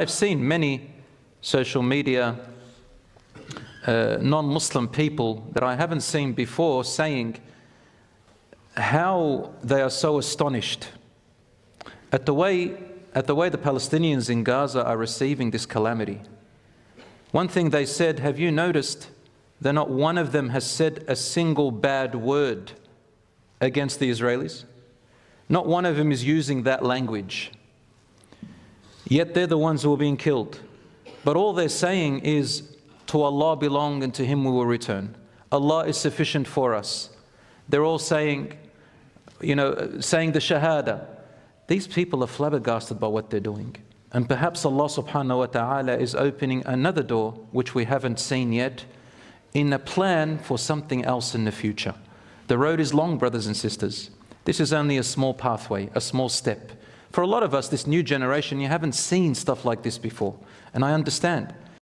I've seen many social media non-Muslim people that I haven't seen before saying how they are so astonished at the way the Palestinians in Gaza are receiving this calamity. One thing they said, have you noticed that not one of them has said a single bad word against the Israelis? Not one of them is using that language. Yet they're the ones who are being killed. But all they're saying is, to Allah belong and to Him we will return. Allah is sufficient for us. They're all saying, saying the Shahada. These people are flabbergasted by what they're doing. And perhaps Allah subhanahu wa ta'ala is opening another door, which we haven't seen yet, in a plan for something else in the future. The road is long, brothers and sisters. This is only a small pathway, a small step. For a lot of us, this new generation, you haven't seen stuff like this before. And I understand.